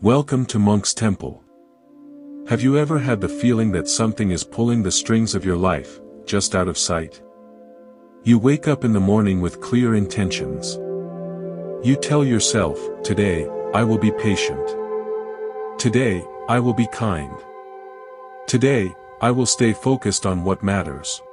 Welcome to Monk's Temple. Have you ever had the feeling that something is pulling the strings of your life, just out of sight? You wake up in the morning with clear intentions. You tell yourself, today, I will be patient. Today, I will be kind. Today, I will stay focused on what matters.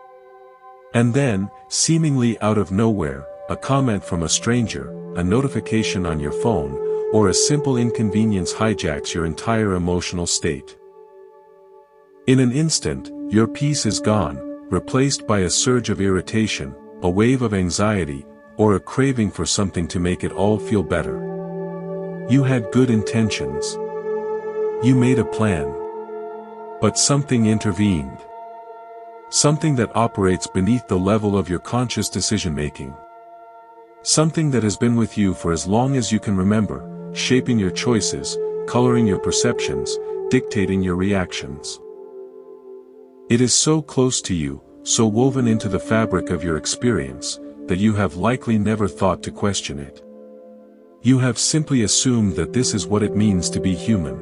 And then, seemingly out of nowhere, a comment from a stranger, a notification on your phone, or a simple inconvenience hijacks your entire emotional state. In an instant, your peace is gone, replaced by a surge of irritation, a wave of anxiety, or a craving for something to make it all feel better. You had good intentions. You made a plan. But something intervened. Something that operates beneath the level of your conscious decision-making. Something that has been with you for as long as you can remember, shaping your choices, coloring your perceptions, dictating your reactions. It is so close to you, so woven into the fabric of your experience, that you have likely never thought to question it. You have simply assumed that this is what it means to be human.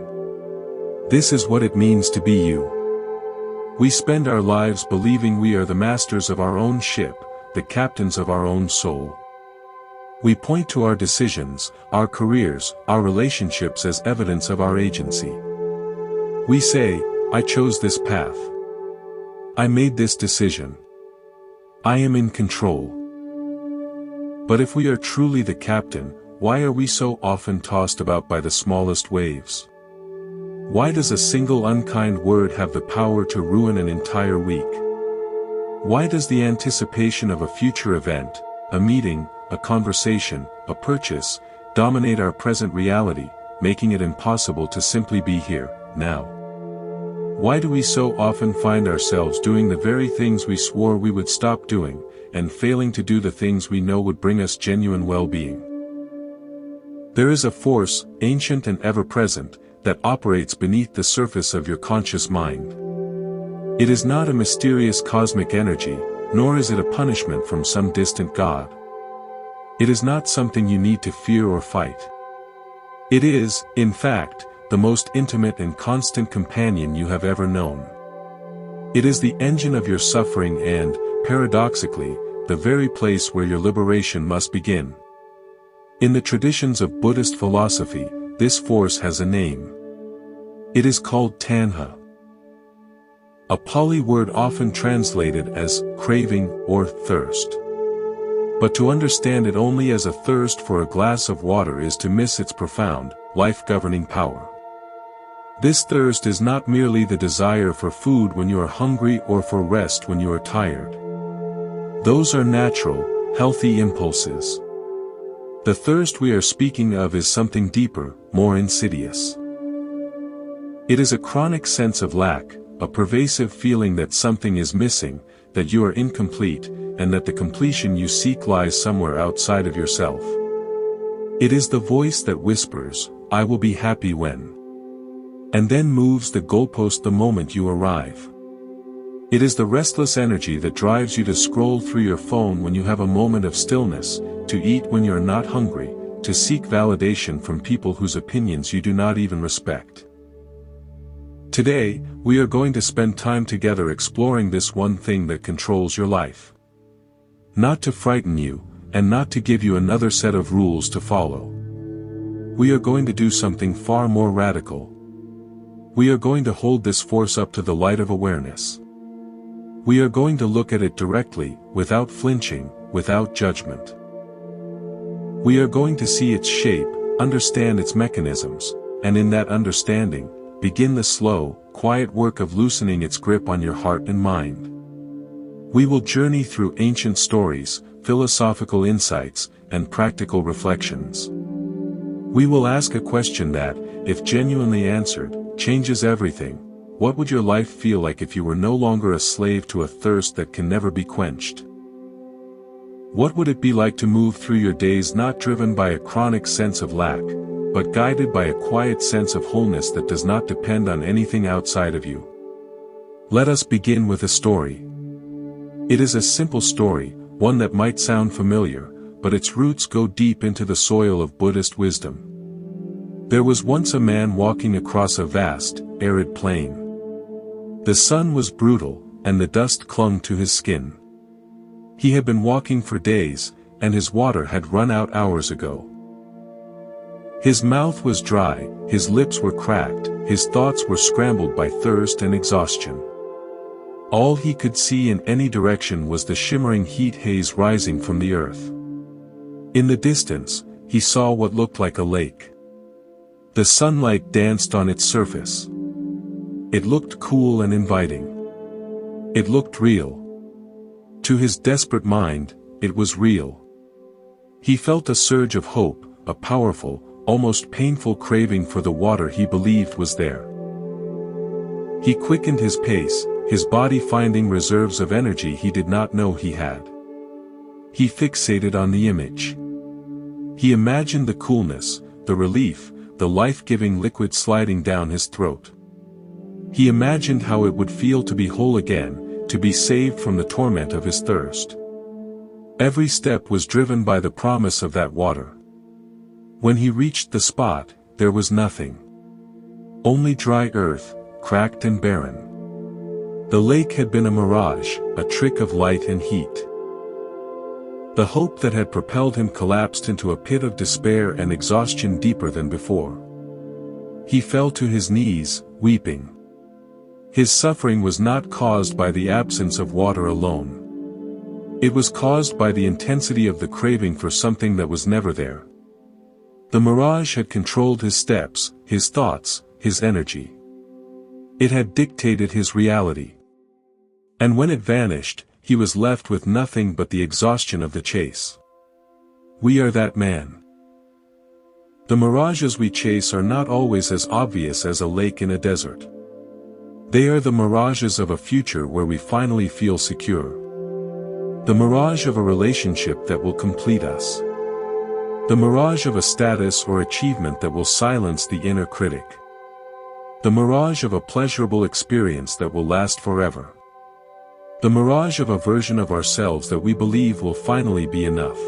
This is what it means to be you. We spend our lives believing we are the masters of our own ship, the captains of our own soul. We point to our decisions, our careers, our relationships as evidence of our agency. We say, I chose this path. I made this decision. I am in control. But if we are truly the captain, why are we so often tossed about by the smallest waves? Why does a single unkind word have the power to ruin an entire week? Why does the anticipation of a future event, a meeting, a conversation, a purchase, dominate our present reality, making it impossible to simply be here, now? Why do we so often find ourselves doing the very things we swore we would stop doing, and failing to do the things we know would bring us genuine well-being? There is a force, ancient and ever-present, that operates beneath the surface of your conscious mind. It is not a mysterious cosmic energy, nor is it a punishment from some distant god. It is not something you need to fear or fight. It is, in fact, the most intimate and constant companion you have ever known. It is the engine of your suffering and, paradoxically, the very place where your liberation must begin. In the traditions of Buddhist philosophy, this force has a name. It is called Tanha. A Pali word often translated as craving or thirst. But to understand it only as a thirst for a glass of water is to miss its profound, life-governing power. This thirst is not merely the desire for food when you are hungry or for rest when you are tired. Those are natural, healthy impulses. The thirst we are speaking of is something deeper, more insidious. It is a chronic sense of lack, a pervasive feeling that something is missing, that you are incomplete, and that the completion you seek lies somewhere outside of yourself. It is the voice that whispers, I will be happy when. And then moves the goalpost the moment you arrive. It is the restless energy that drives you to scroll through your phone when you have a moment of stillness, to eat when you are not hungry, to seek validation from people whose opinions you do not even respect. Today, we are going to spend time together exploring this one thing that controls your life. Not to frighten you, and not to give you another set of rules to follow. We are going to do something far more radical. We are going to hold this force up to the light of awareness. We are going to look at it directly, without flinching, without judgment. We are going to see its shape, understand its mechanisms, and in that understanding, begin the slow, quiet work of loosening its grip on your heart and mind. We will journey through ancient stories, philosophical insights, and practical reflections. We will ask a question that, if genuinely answered, changes everything. What would your life feel like if you were no longer a slave to a thirst that can never be quenched? What would it be like to move through your days not driven by a chronic sense of lack, but guided by a quiet sense of wholeness that does not depend on anything outside of you? Let us begin with a story. It is a simple story, one that might sound familiar, but its roots go deep into the soil of Buddhist wisdom. There was once a man walking across a vast, arid plain. The sun was brutal, and the dust clung to his skin. He had been walking for days, and his water had run out hours ago. His mouth was dry, his lips were cracked, his thoughts were scrambled by thirst and exhaustion. All he could see in any direction was the shimmering heat haze rising from the earth. In the distance, he saw what looked like a lake. The sunlight danced on its surface. It looked cool and inviting. It looked real. To his desperate mind, it was real. He felt a surge of hope, a powerful, almost painful craving for the water he believed was there. He quickened his pace, his body finding reserves of energy he did not know he had. He fixated on the image. He imagined the coolness, the relief, the life-giving liquid sliding down his throat. He imagined how it would feel to be whole again, to be saved from the torment of his thirst. Every step was driven by the promise of that water. When he reached the spot, there was nothing. Only dry earth, cracked and barren. The lake had been a mirage, a trick of light and heat. The hope that had propelled him collapsed into a pit of despair and exhaustion deeper than before. He fell to his knees, weeping. His suffering was not caused by the absence of water alone. It was caused by the intensity of the craving for something that was never there. The mirage had controlled his steps, his thoughts, his energy. It had dictated his reality. And when it vanished, he was left with nothing but the exhaustion of the chase. We are that man. The mirages we chase are not always as obvious as a lake in a desert. They are the mirages of a future where we finally feel secure. The mirage of a relationship that will complete us. The mirage of a status or achievement that will silence the inner critic. The mirage of a pleasurable experience that will last forever. The mirage of a version of ourselves that we believe will finally be enough.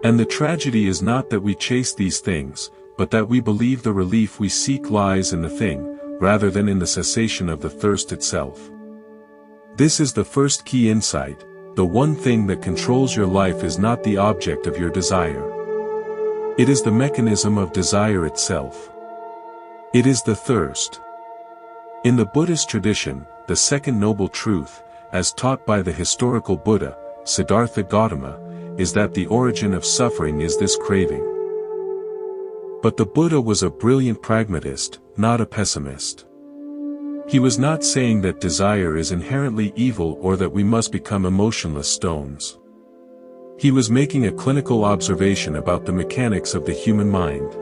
And the tragedy is not that we chase these things, but that we believe the relief we seek lies in the thing, rather than in the cessation of the thirst itself. This is the first key insight. The one thing that controls your life is not the object of your desire. It is the mechanism of desire itself. It is the thirst. In the Buddhist tradition, the second noble truth, as taught by the historical Buddha, Siddhartha Gautama, is that the origin of suffering is this craving. But the Buddha was a brilliant pragmatist, not a pessimist. He was not saying that desire is inherently evil or that we must become emotionless stones. He was making a clinical observation about the mechanics of the human mind.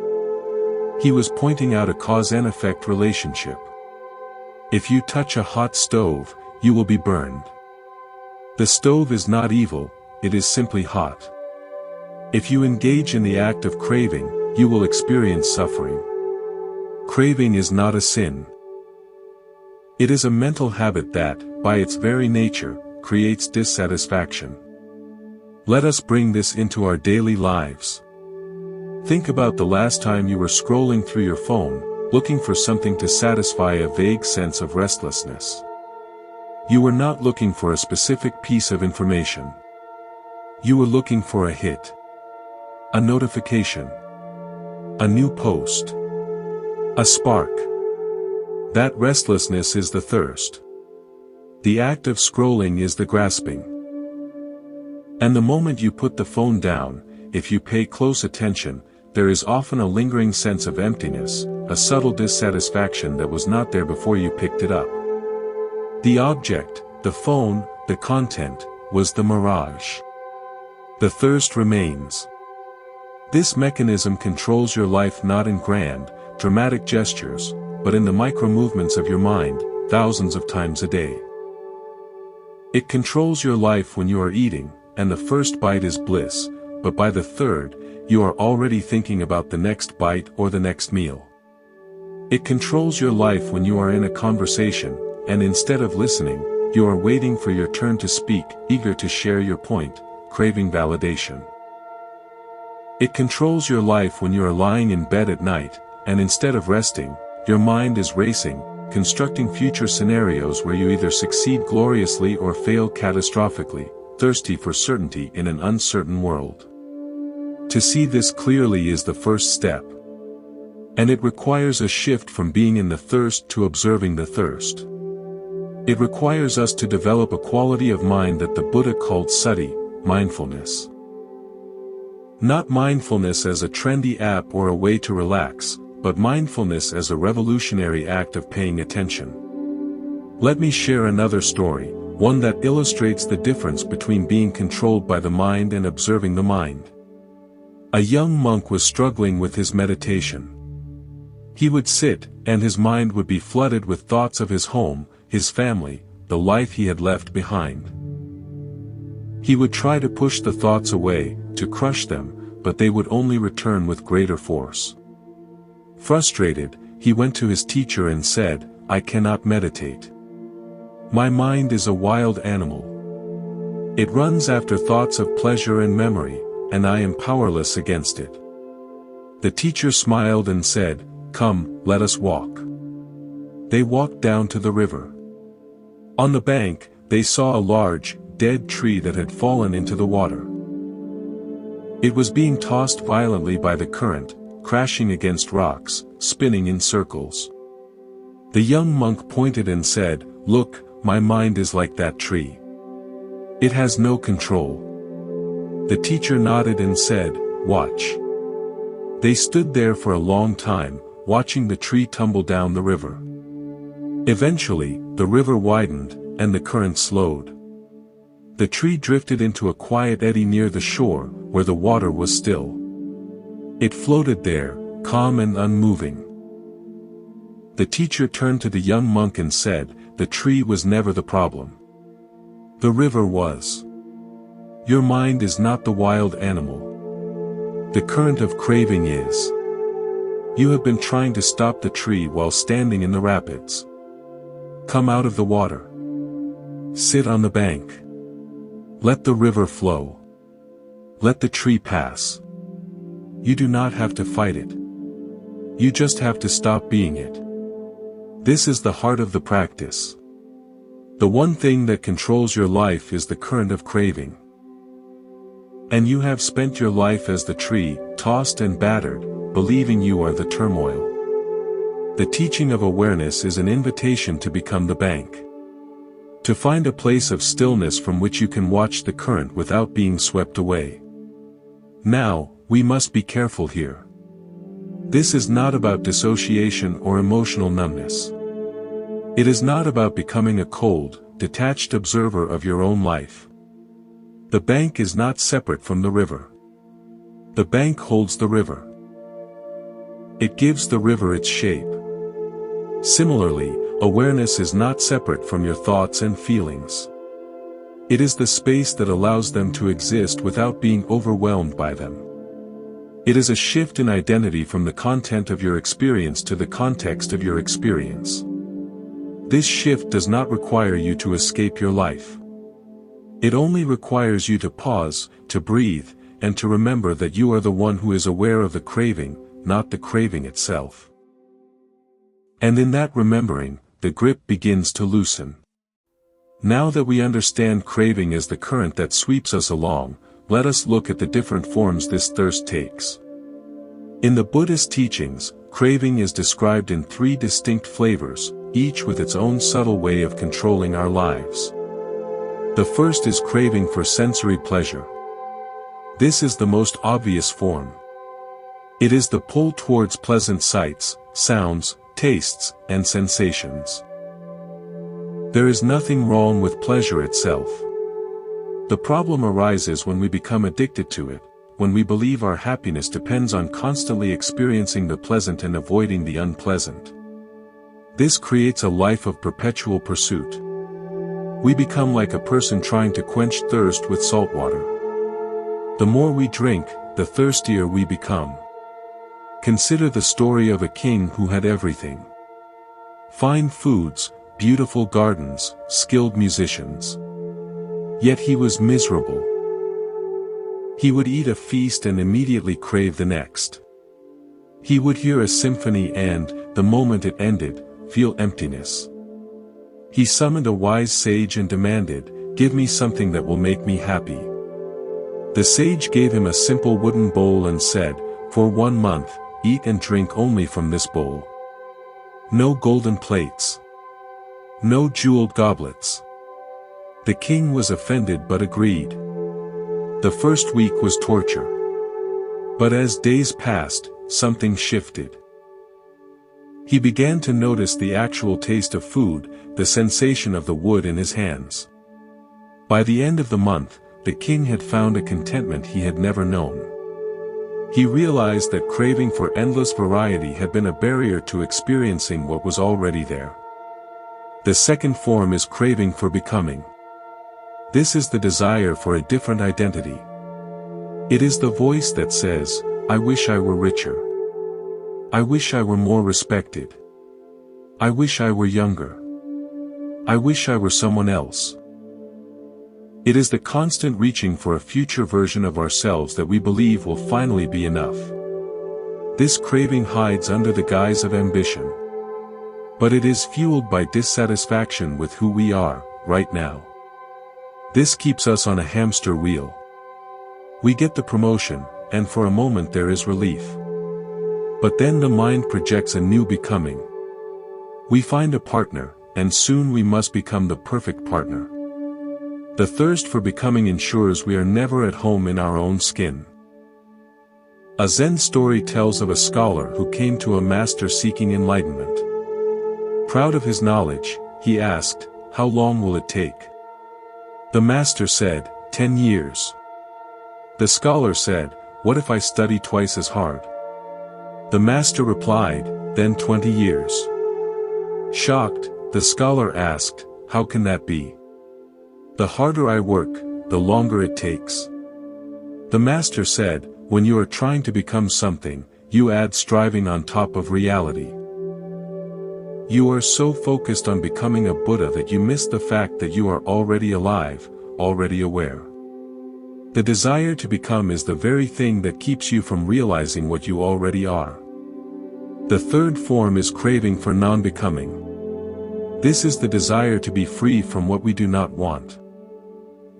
He was pointing out a cause and effect relationship. If you touch a hot stove, you will be burned. The stove is not evil, it is simply hot. If you engage in the act of craving, you will experience suffering. Craving is not a sin. It is a mental habit that, by its very nature, creates dissatisfaction. Let us bring this into our daily lives. Think about the last time you were scrolling through your phone, looking for something to satisfy a vague sense of restlessness. You were not looking for a specific piece of information. You were looking for a hit. A notification. A new post. A spark. That restlessness is the thirst. The act of scrolling is the grasping. And the moment you put the phone down, if you pay close attention, there is often a lingering sense of emptiness, a subtle dissatisfaction that was not there before you picked it up. The object, the phone, the content, was the mirage. The thirst remains. This mechanism controls your life not in grand, dramatic gestures, but in the micro-movements of your mind, thousands of times a day. It controls your life when you are eating, and the first bite is bliss, but by the third, you are already thinking about the next bite or the next meal. It controls your life when you are in a conversation, and instead of listening, you are waiting for your turn to speak, eager to share your point, craving validation. It controls your life when you are lying in bed at night, and instead of resting, your mind is racing, constructing future scenarios where you either succeed gloriously or fail catastrophically, thirsty for certainty in an uncertain world. To see this clearly is the first step. And it requires a shift from being in the thirst to observing the thirst. It requires us to develop a quality of mind that the Buddha called sati, mindfulness. Not mindfulness as a trendy app or a way to relax, but mindfulness as a revolutionary act of paying attention. Let me share another story, one that illustrates the difference between being controlled by the mind and observing the mind. A young monk was struggling with his meditation. He would sit, and his mind would be flooded with thoughts of his home, his family, the life he had left behind. He would try to push the thoughts away, to crush them, but they would only return with greater force. Frustrated, he went to his teacher and said, "I cannot meditate. My mind is a wild animal. It runs after thoughts of pleasure and memory, and I am powerless against it." The teacher smiled and said, "Come, let us walk." They walked down to the river. On the bank, they saw a large, dead tree that had fallen into the water. It was being tossed violently by the current, crashing against rocks, spinning in circles. The young monk pointed and said, "Look, my mind is like that tree. It has no control." The teacher nodded and said, "Watch." They stood there for a long time, watching the tree tumble down the river. Eventually, the river widened, and the current slowed. The tree drifted into a quiet eddy near the shore, where the water was still. It floated there, calm and unmoving. The teacher turned to the young monk and said, "The tree was never the problem. The river was. Your mind is not the wild animal. The current of craving is. You have been trying to stop the tree while standing in the rapids. Come out of the water. Sit on the bank. Let the river flow. Let the tree pass. You do not have to fight it. You just have to stop being it." This is the heart of the practice. The one thing that controls your life is the current of craving. And you have spent your life as the tree, tossed and battered, believing you are the turmoil. The teaching of awareness is an invitation to become the bank. To find a place of stillness from which you can watch the current without being swept away. Now, we must be careful here. This is not about dissociation or emotional numbness. It is not about becoming a cold, detached observer of your own life. The bank is not separate from the river. The bank holds the river. It gives the river its shape. Similarly, awareness is not separate from your thoughts and feelings. It is the space that allows them to exist without being overwhelmed by them. It is a shift in identity from the content of your experience to the context of your experience. This shift does not require you to escape your life. It only requires you to pause, to breathe, and to remember that you are the one who is aware of the craving, not the craving itself. And in that remembering, the grip begins to loosen. Now that we understand craving as the current that sweeps us along, let us look at the different forms this thirst takes. In the Buddhist teachings, craving is described in 3 distinct flavors, each with its own subtle way of controlling our lives. The first is craving for sensory pleasure. This is the most obvious form. It is the pull towards pleasant sights, sounds, tastes, and sensations. There is nothing wrong with pleasure itself. The problem arises when we become addicted to it, when we believe our happiness depends on constantly experiencing the pleasant and avoiding the unpleasant. This creates a life of perpetual pursuit. We become like a person trying to quench thirst with salt water. The more we drink, the thirstier we become. Consider the story of a king who had everything. Fine foods, beautiful gardens, skilled musicians. Yet he was miserable. He would eat a feast and immediately crave the next. He would hear a symphony and, the moment it ended, feel emptiness. He summoned a wise sage and demanded, "Give me something that will make me happy." The sage gave him a simple wooden bowl and said, "For 1 month, eat and drink only from this bowl. No golden plates. No jeweled goblets." The king was offended but agreed. The first week was torture. But as days passed, something shifted. He began to notice the actual taste of food, the sensation of the wood in his hands. By the end of the month, the king had found a contentment he had never known. He realized that craving for endless variety had been a barrier to experiencing what was already there. The second form is craving for becoming. This is the desire for a different identity. It is the voice that says, "I wish I were richer. I wish I were more respected. I wish I were younger. I wish I were someone else." It is the constant reaching for a future version of ourselves that we believe will finally be enough. This craving hides under the guise of ambition. But it is fueled by dissatisfaction with who we are, right now. This keeps us on a hamster wheel. We get the promotion, and for a moment there is relief. But then the mind projects a new becoming. We find a partner, and soon we must become the perfect partner. The thirst for becoming ensures we are never at home in our own skin. A Zen story tells of a scholar who came to a master seeking enlightenment. Proud of his knowledge, he asked, "How long will it take?" The master said, 10 years. The scholar said, "What if I study twice as hard?" The master replied, "Then 20 years." Shocked, the scholar asked, "How can that be? The harder I work, the longer it takes." The master said, "When you are trying to become something, you add striving on top of reality. You are so focused on becoming a Buddha that you miss the fact that you are already alive, already aware. The desire to become is the very thing that keeps you from realizing what you already are." The third form is craving for non-becoming. This is the desire to be free from what we do not want.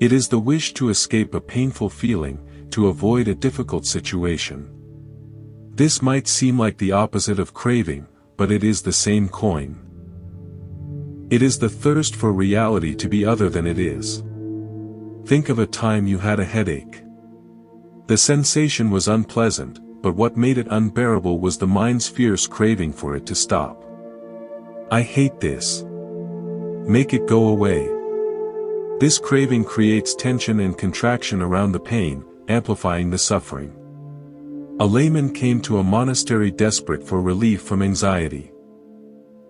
It is the wish to escape a painful feeling, to avoid a difficult situation. This might seem like the opposite of craving, but it is the same coin. It is the thirst for reality to be other than it is. Think of a time you had a headache. The sensation was unpleasant, but what made it unbearable was the mind's fierce craving for it to stop. "I hate this. Make it go away." This craving creates tension and contraction around the pain, amplifying the suffering. A layman came to a monastery desperate for relief from anxiety.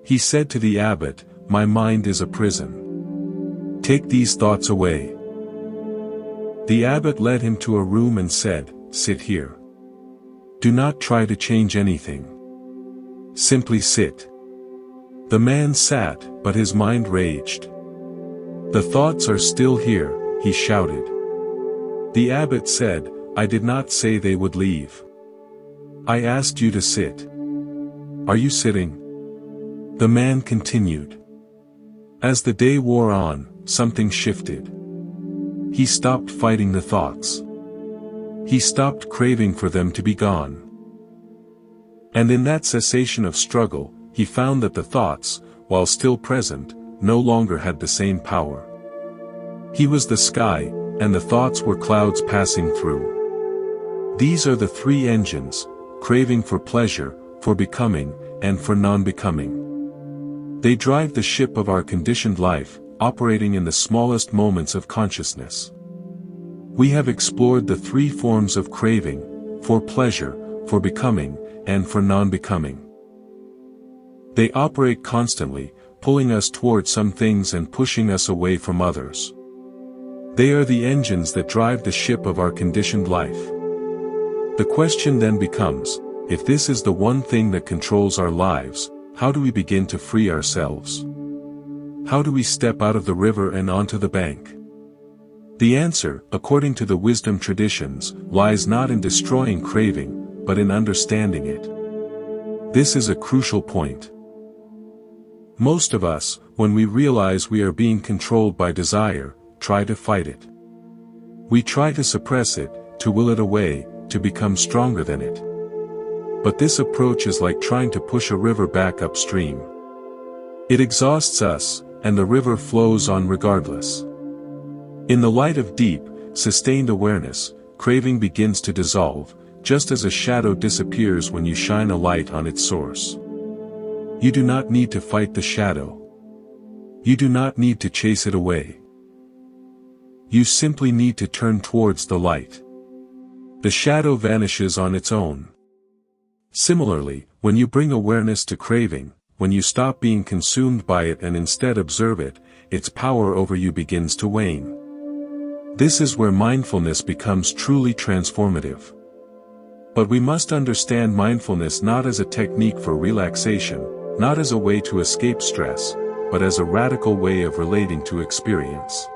He said to the abbot, "My mind is a prison. Take these thoughts away." The abbot led him to a room and said, "Sit here. Do not try to change anything. Simply sit." The man sat, but his mind raged. "The thoughts are still here," he shouted. The abbot said, "I did not say they would leave. I asked you to sit. Are you sitting?" The man continued. As the day wore on, something shifted. He stopped fighting the thoughts. He stopped craving for them to be gone. And in that cessation of struggle, he found that the thoughts, while still present, no longer had the same power. He was the sky, and the thoughts were clouds passing through. These are the three engines: craving for pleasure, for becoming, and for non-becoming. They drive the ship of our conditioned life, operating in the smallest moments of consciousness. We have explored the three forms of craving: for pleasure, for becoming, and for non-becoming. They operate constantly, pulling us towards some things and pushing us away from others. They are the engines that drive the ship of our conditioned life. The question then becomes, if this is the one thing that controls our lives, how do we begin to free ourselves? How do we step out of the river and onto the bank? The answer, according to the wisdom traditions, lies not in destroying craving, but in understanding it. This is a crucial point. Most of us, when we realize we are being controlled by desire, try to fight it. We try to suppress it, to will it away, to become stronger than it. But this approach is like trying to push a river back upstream. It exhausts us, and the river flows on regardless. In the light of deep, sustained awareness, craving begins to dissolve, just as a shadow disappears when you shine a light on its source. You do not need to fight the shadow. You do not need to chase it away. You simply need to turn towards the light. The shadow vanishes on its own. Similarly, when you bring awareness to craving, when you stop being consumed by it and instead observe it, its power over you begins to wane. This is where mindfulness becomes truly transformative. But we must understand mindfulness not as a technique for relaxation, not as a way to escape stress, but as a radical way of relating to experience.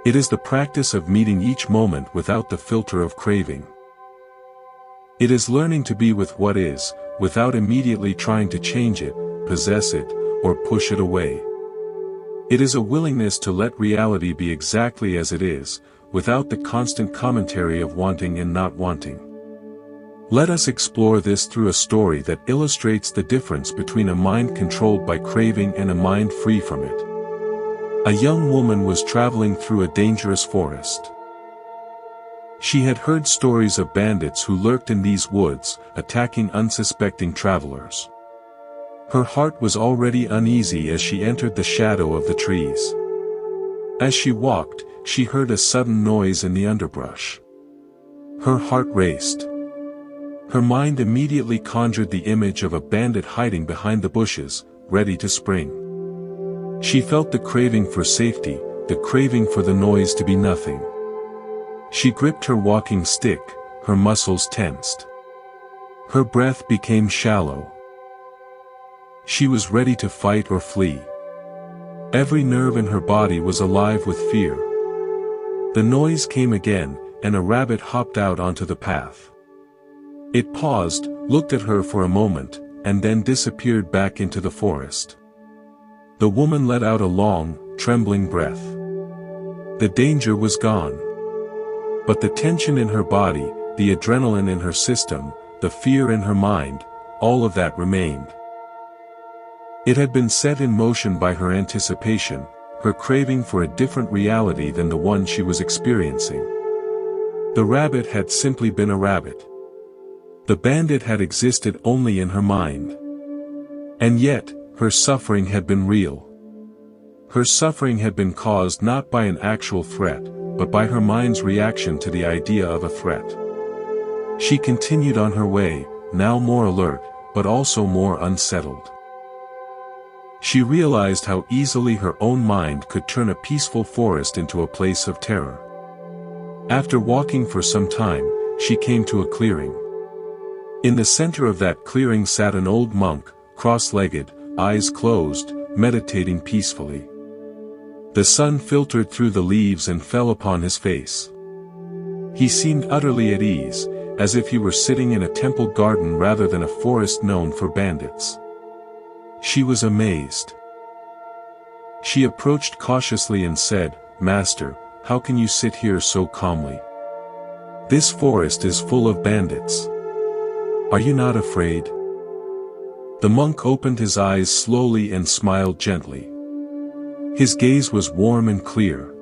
It is the practice of meeting each moment without the filter of craving. It is learning to be with what is, without immediately trying to change it, possess it, or push it away. It is a willingness to let reality be exactly as it is, without the constant commentary of wanting and not wanting. Let us explore this through a story that illustrates the difference between a mind controlled by craving and a mind free from it. A young woman was traveling through a dangerous forest. She had heard stories of bandits who lurked in these woods, attacking unsuspecting travelers. Her heart was already uneasy as she entered the shadow of the trees. As she walked, she heard a sudden noise in the underbrush. Her heart raced. Her mind immediately conjured the image of a bandit hiding behind the bushes, ready to spring. She felt the craving for safety, the craving for the noise to be nothing. She gripped her walking stick, her muscles tensed. Her breath became shallow. She was ready to fight or flee. Every nerve in her body was alive with fear. The noise came again, and a rabbit hopped out onto the path. It paused, looked at her for a moment, and then disappeared back into the forest. The woman let out a long, trembling breath. The danger was gone. But the tension in her body, the adrenaline in her system, the fear in her mind, all of that remained. It had been set in motion by her anticipation, her craving for a different reality than the one she was experiencing. The rabbit had simply been a rabbit. The bandit had existed only in her mind. And yet, her suffering had been real. Her suffering had been caused not by an actual threat, but by her mind's reaction to the idea of a threat. She continued on her way, now more alert, but also more unsettled. She realized how easily her own mind could turn a peaceful forest into a place of terror. After walking for some time, she came to a clearing. In the center of that clearing sat an old monk, cross-legged, eyes closed, meditating peacefully. The sun filtered through the leaves and fell upon his face. He seemed utterly at ease, as if he were sitting in a temple garden rather than a forest known for bandits. She was amazed. She approached cautiously and said, "Master, how can you sit here so calmly? This forest is full of bandits. Are you not afraid?" The monk opened his eyes slowly and smiled gently. His gaze was warm and clear.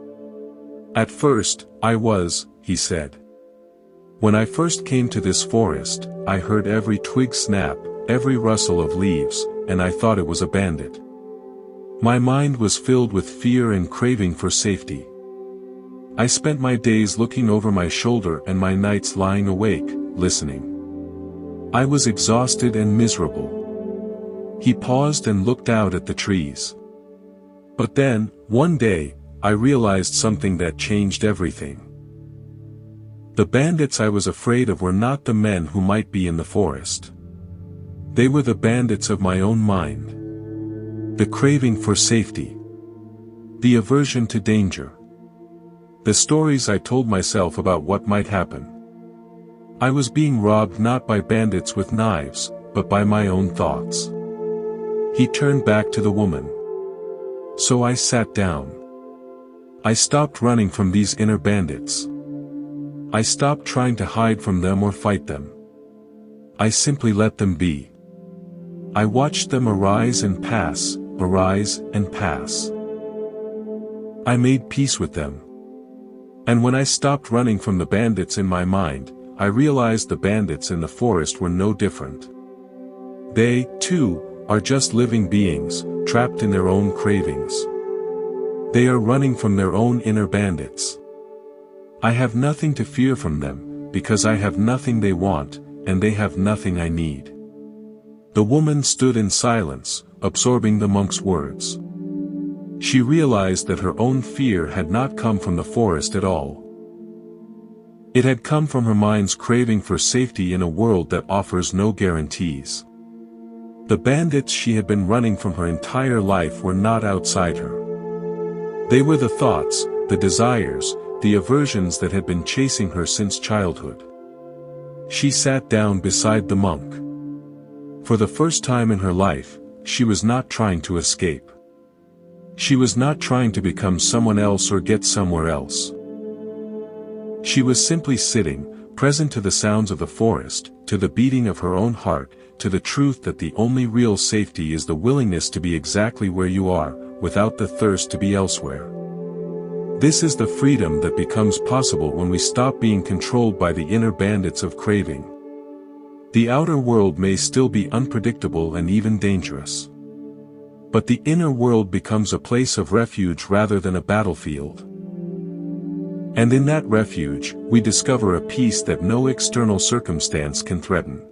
"At first, I was," he said. "When I first came to this forest, I heard every twig snap, every rustle of leaves, and I thought it was a bandit. My mind was filled with fear and craving for safety. I spent my days looking over my shoulder and my nights lying awake, listening. I was exhausted and miserable." He paused and looked out at the trees. "But then, one day, I realized something that changed everything. The bandits I was afraid of were not the men who might be in the forest. They were the bandits of my own mind. The craving for safety. The aversion to danger. The stories I told myself about what might happen. I was being robbed not by bandits with knives, but by my own thoughts. He turned back to the woman. So I sat down. I stopped running from these inner bandits. I stopped trying to hide from them or fight them. I simply let them be. I watched them arise and pass, arise and pass. I made peace with them. And when I stopped running from the bandits in my mind, I realized the bandits in the forest were no different. They, too, are just living beings, trapped in their own cravings. They are running from their own inner bandits. I have nothing to fear from them, because I have nothing they want, and they have nothing I need. The woman stood in silence, absorbing the monk's words. She realized that her own fear had not come from the forest at all. It had come from her mind's craving for safety in a world that offers no guarantees. The bandits she had been running from her entire life were not outside her. They were the thoughts, the desires, the aversions that had been chasing her since childhood. She sat down beside the monk. For the first time in her life, she was not trying to escape. She was not trying to become someone else or get somewhere else. She was simply sitting, present to the sounds of the forest, to the beating of her own heart, to the truth that the only real safety is the willingness to be exactly where you are, without the thirst to be elsewhere. This is the freedom that becomes possible when we stop being controlled by the inner bandits of craving. The outer world may still be unpredictable and even dangerous. But the inner world becomes a place of refuge rather than a battlefield. And in that refuge, we discover a peace that no external circumstance can threaten.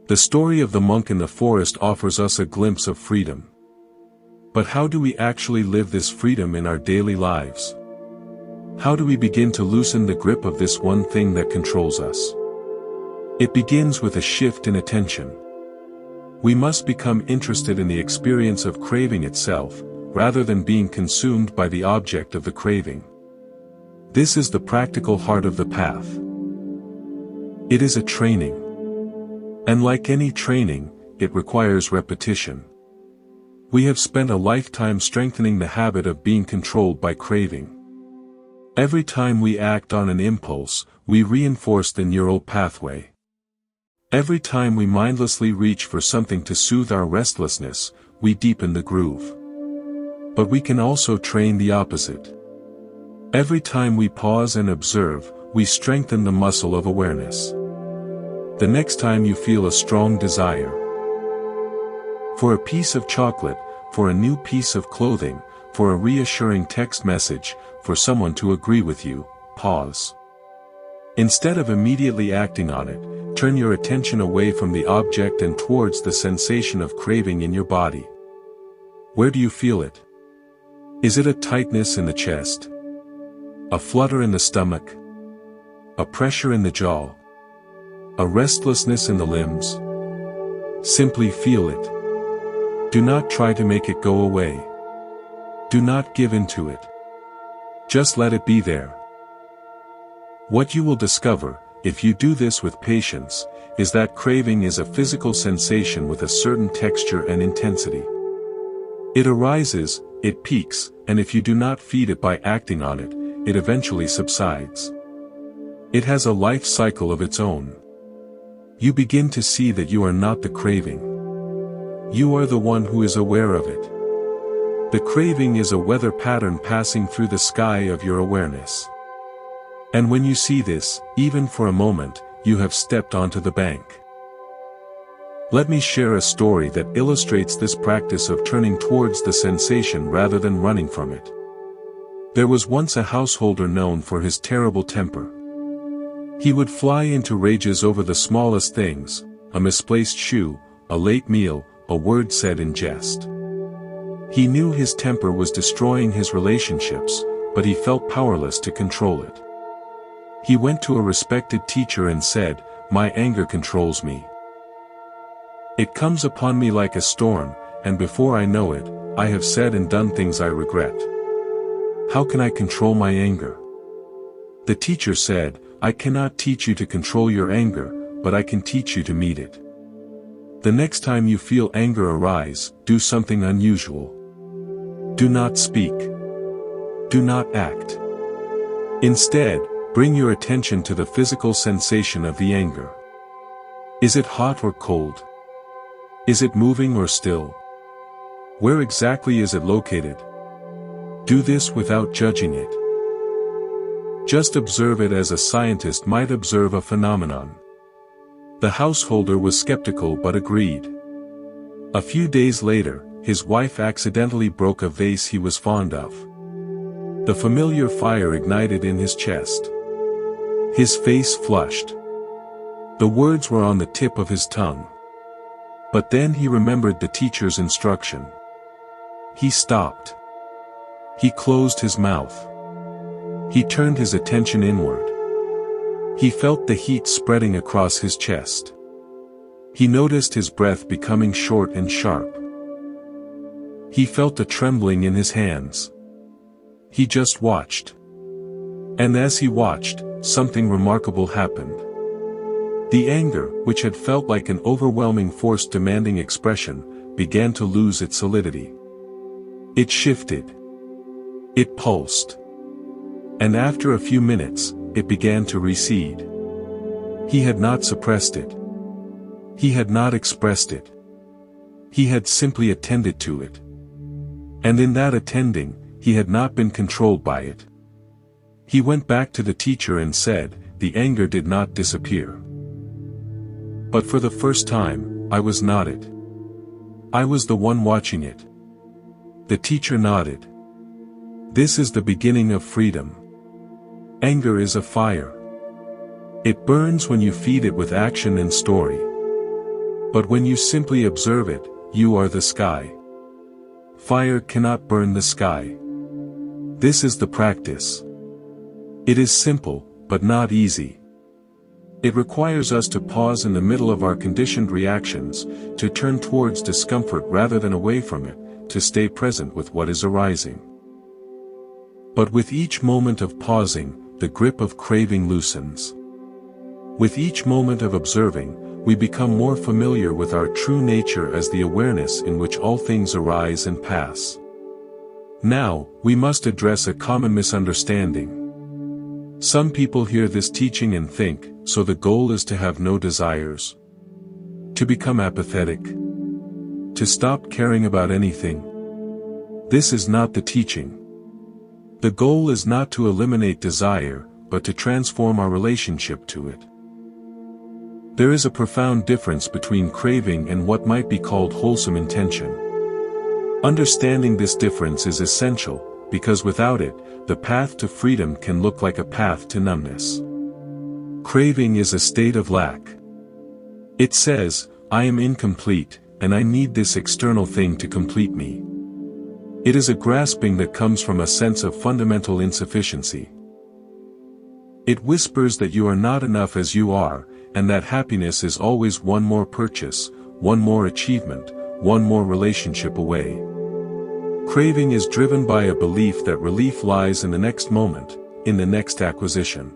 The story of the monk in the forest offers us a glimpse of freedom. But how do we actually live this freedom in our daily lives? How do we begin to loosen the grip of this one thing that controls us? It begins with a shift in attention. We must become interested in the experience of craving itself, rather than being consumed by the object of the craving. This is the practical heart of the path. It is a training. And like any training, it requires repetition. We have spent a lifetime strengthening the habit of being controlled by craving. Every time we act on an impulse, we reinforce the neural pathway. Every time we mindlessly reach for something to soothe our restlessness, we deepen the groove. But we can also train the opposite. Every time we pause and observe, we strengthen the muscle of awareness. The next time you feel a strong desire for a piece of chocolate, for a new piece of clothing, for a reassuring text message, for someone to agree with you, pause. Instead of immediately acting on it, turn your attention away from the object and towards the sensation of craving in your body. Where do you feel it? Is it a tightness in the chest? A flutter in the stomach? A pressure in the jaw? A restlessness in the limbs? Simply feel it. Do not try to make it go away. Do not give in to it. Just let it be there. What you will discover, if you do this with patience, is that craving is a physical sensation with a certain texture and intensity. It arises, it peaks, and if you do not feed it by acting on it, it eventually subsides. It has a life cycle of its own. You begin to see that you are not the craving. You are the one who is aware of it. The craving is a weather pattern passing through the sky of your awareness. And when you see this, even for a moment, you have stepped onto the bank. Let me share a story that illustrates this practice of turning towards the sensation rather than running from it. There was once a householder known for his terrible temper. He would fly into rages over the smallest things, a misplaced shoe, a late meal, a word said in jest. He knew his temper was destroying his relationships, but he felt powerless to control it. He went to a respected teacher and said, "My anger controls me. It comes upon me like a storm, and before I know it, I have said and done things I regret. How can I control my anger?" The teacher said, "I cannot teach you to control your anger, but I can teach you to meet it. The next time you feel anger arise, do something unusual. Do not speak. Do not act. Instead, bring your attention to the physical sensation of the anger. Is it hot or cold? Is it moving or still? Where exactly is it located? Do this without judging it. Just observe it as a scientist might observe a phenomenon." The householder was skeptical but agreed. A few days later, his wife accidentally broke a vase he was fond of. The familiar fire ignited in his chest. His face flushed. The words were on the tip of his tongue. But then he remembered the teacher's instruction. He stopped. He closed his mouth. He turned his attention inward. He felt the heat spreading across his chest. He noticed his breath becoming short and sharp. He felt a trembling in his hands. He just watched. And as he watched, something remarkable happened. The anger, which had felt like an overwhelming force demanding expression, began to lose its solidity. It shifted. It pulsed. And after a few minutes, it began to recede. He had not suppressed it. He had not expressed it. He had simply attended to it. And in that attending, he had not been controlled by it. He went back to the teacher and said, "The anger did not disappear. But for the first time, I was not it. I was the one watching it." The teacher nodded. "This is the beginning of freedom. Anger is a fire. It burns when you feed it with action and story. But when you simply observe it, you are the sky. Fire cannot burn the sky. This is the practice. It is simple, but not easy. It requires us to pause in the middle of our conditioned reactions, to turn towards discomfort rather than away from it, to stay present with what is arising. But with each moment of pausing, the grip of craving loosens. With each moment of observing, we become more familiar with our true nature as the awareness in which all things arise and pass. Now, we must address a common misunderstanding. Some people hear this teaching and think, so the goal is to have no desires? To become apathetic? To stop caring about anything? This is not the teaching. The goal is not to eliminate desire, but to transform our relationship to it. There is a profound difference between craving and what might be called wholesome intention. Understanding this difference is essential, because without it, the path to freedom can look like a path to numbness. Craving is a state of lack. It says, "I am incomplete, and I need this external thing to complete me." It is a grasping that comes from a sense of fundamental insufficiency. It whispers that you are not enough as you are, and that happiness is always one more purchase, one more achievement, one more relationship away. Craving is driven by a belief that relief lies in the next moment, in the next acquisition.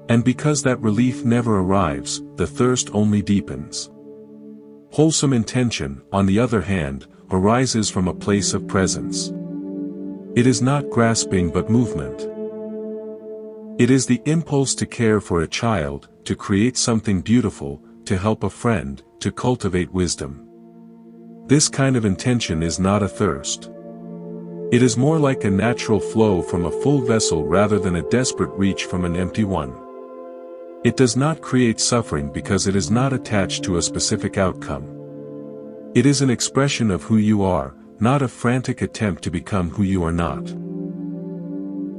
And because that relief never arrives, the thirst only deepens. Wholesome intention, on the other hand, arises from a place of presence. It is not grasping but movement. It is the impulse to care for a child, to create something beautiful, to help a friend, to cultivate wisdom. This kind of intention is not a thirst. It is more like a natural flow from a full vessel rather than a desperate reach from an empty one. It does not create suffering because it is not attached to a specific outcome. It is an expression of who you are, not a frantic attempt to become who you are not.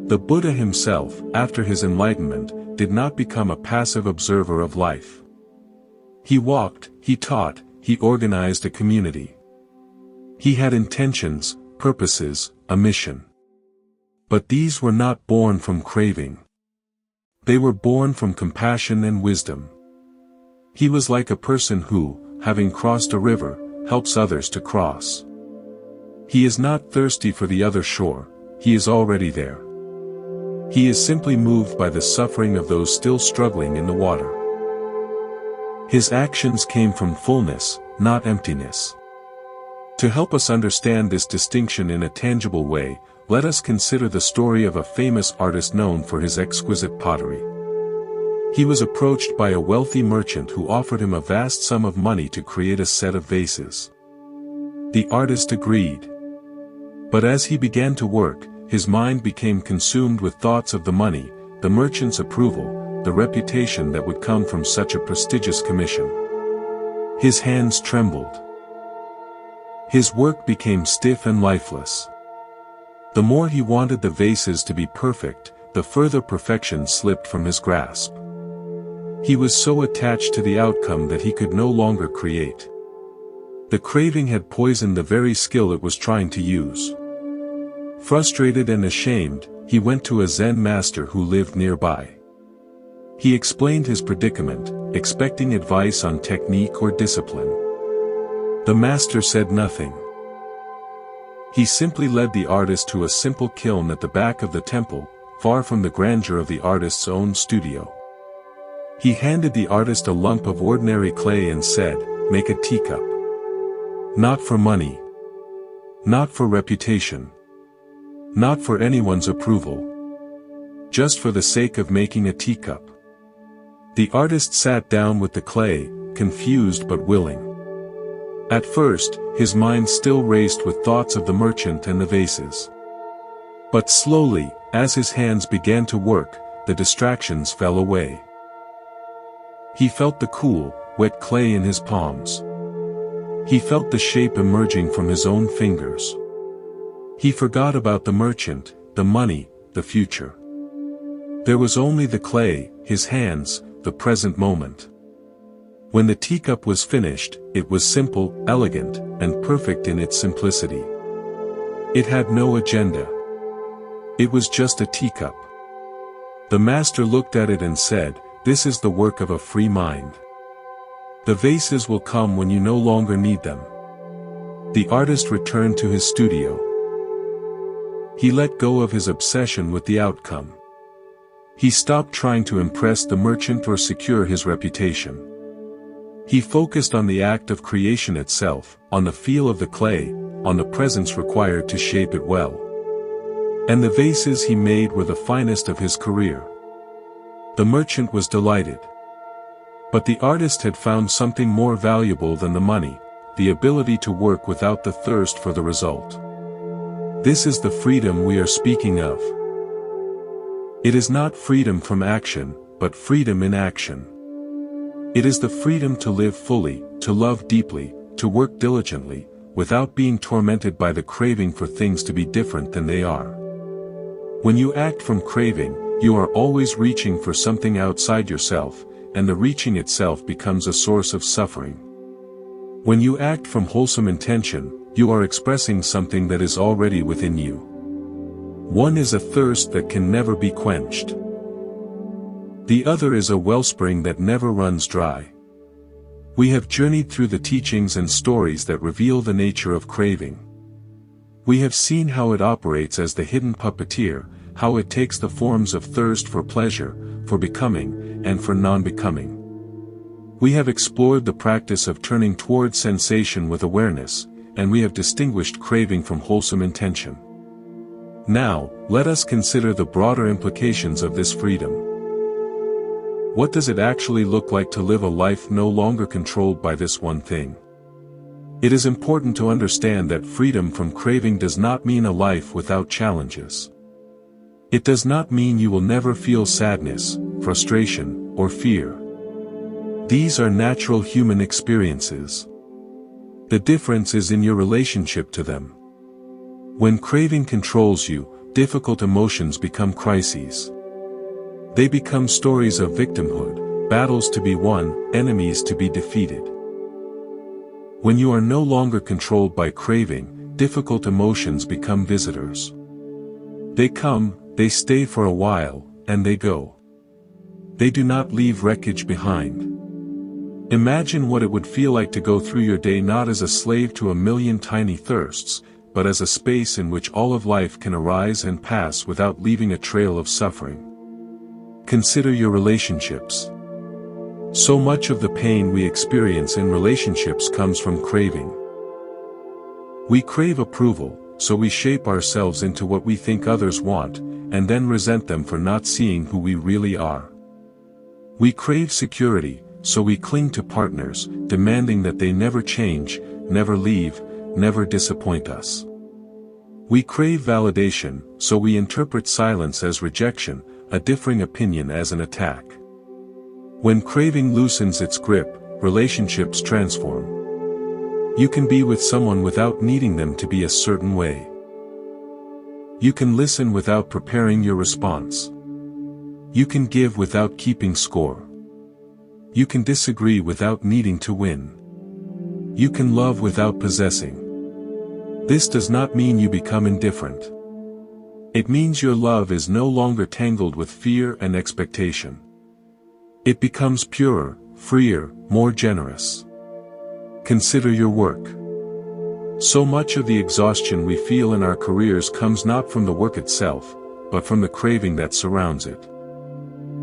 The Buddha himself, after his enlightenment, did not become a passive observer of life. He walked, he taught, he organized a community. He had intentions, purposes, a mission. But these were not born from craving. They were born from compassion and wisdom. He was like a person who, having crossed a river, helps others to cross. He is not thirsty for the other shore, he is already there. He is simply moved by the suffering of those still struggling in the water. His actions came from fullness, not emptiness. To help us understand this distinction in a tangible way, let us consider the story of a famous artist known for his exquisite pottery. He was approached by a wealthy merchant who offered him a vast sum of money to create a set of vases. The artist agreed. But as he began to work, his mind became consumed with thoughts of the money, the merchant's approval, the reputation that would come from such a prestigious commission. His hands trembled. His work became stiff and lifeless. The more he wanted the vases to be perfect, the further perfection slipped from his grasp. He was so attached to the outcome that he could no longer create. The craving had poisoned the very skill it was trying to use. Frustrated and ashamed, he went to a Zen master who lived nearby. He explained his predicament, expecting advice on technique or discipline. The master said nothing. He simply led the artist to a simple kiln at the back of the temple, far from the grandeur of the artist's own studio. He handed the artist a lump of ordinary clay and said, "Make a teacup. Not for money. Not for reputation. Not for anyone's approval. Just for the sake of making a teacup." The artist sat down with the clay, confused but willing. At first, his mind still raced with thoughts of the merchant and the vases. But slowly, as his hands began to work, the distractions fell away. He felt the cool, wet clay in his palms. He felt the shape emerging from his own fingers. He forgot about the merchant, the money, the future. There was only the clay, his hands, the present moment. When the teacup was finished, it was simple, elegant, and perfect in its simplicity. It had no agenda. It was just a teacup. The master looked at it and said, "This is the work of a free mind. The vases will come when you no longer need them." The artist returned to his studio. He let go of his obsession with the outcome. He stopped trying to impress the merchant or secure his reputation. He focused on the act of creation itself, on the feel of the clay, on the presence required to shape it well. And the vases he made were the finest of his career. The merchant was delighted. But the artist had found something more valuable than the money, the ability to work without the thirst for the result. This is the freedom we are speaking of. It is not freedom from action, but freedom in action. It is the freedom to live fully, to love deeply, to work diligently, without being tormented by the craving for things to be different than they are. When you act from craving, you are always reaching for something outside yourself, and the reaching itself becomes a source of suffering. When you act from wholesome intention, you are expressing something that is already within you. One is a thirst that can never be quenched. The other is a wellspring that never runs dry. We have journeyed through the teachings and stories that reveal the nature of craving. We have seen how it operates as the hidden puppeteer, how it takes the forms of thirst for pleasure, for becoming, and for non-becoming. We have explored the practice of turning toward sensation with awareness, and we have distinguished craving from wholesome intention. Now, let us consider the broader implications of this freedom. What does it actually look like to live a life no longer controlled by this one thing? It is important to understand that freedom from craving does not mean a life without challenges. It does not mean you will never feel sadness, frustration, or fear. These are natural human experiences. The difference is in your relationship to them. When craving controls you, difficult emotions become crises. They become stories of victimhood, battles to be won, enemies to be defeated. When you are no longer controlled by craving, difficult emotions become visitors. They come, they stay for a while, and they go. They do not leave wreckage behind. Imagine what it would feel like to go through your day not as a slave to a million tiny thirsts, but as a space in which all of life can arise and pass without leaving a trail of suffering. Consider your relationships. So much of the pain we experience in relationships comes from craving. We crave approval, so we shape ourselves into what we think others want, and then resent them for not seeing who we really are. We crave security, so we cling to partners, demanding that they never change, never leave, never disappoint us. We crave validation, so we interpret silence as rejection, a differing opinion as an attack. When craving loosens its grip, relationships transform. You can be with someone without needing them to be a certain way. You can listen without preparing your response. You can give without keeping score. You can disagree without needing to win. You can love without possessing. This does not mean you become indifferent. It means your love is no longer tangled with fear and expectation. It becomes purer, freer, more generous. Consider your work. So much of the exhaustion we feel in our careers comes not from the work itself, but from the craving that surrounds it.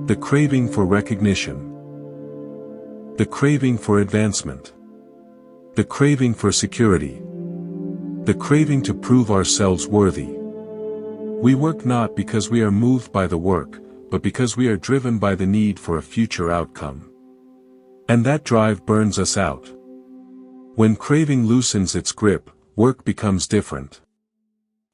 The craving for recognition. The craving for advancement. The craving for security. The craving to prove ourselves worthy. We work not because we are moved by the work, but because we are driven by the need for a future outcome. And that drive burns us out. When craving loosens its grip, work becomes different.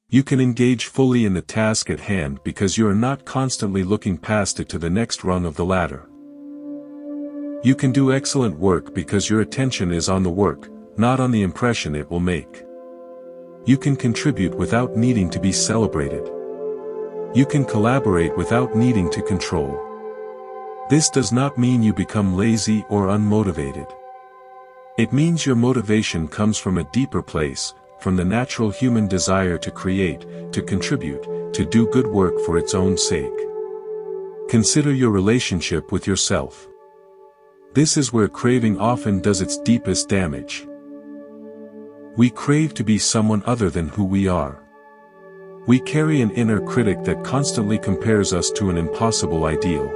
You can engage fully in the task at hand because you are not constantly looking past it to the next rung of the ladder. You can do excellent work because your attention is on the work, not on the impression it will make. You can contribute without needing to be celebrated. You can collaborate without needing to control. This does not mean you become lazy or unmotivated. It means your motivation comes from a deeper place, from the natural human desire to create, to contribute, to do good work for its own sake. Consider your relationship with yourself. This is where craving often does its deepest damage. We crave to be someone other than who we are. We carry an inner critic that constantly compares us to an impossible ideal.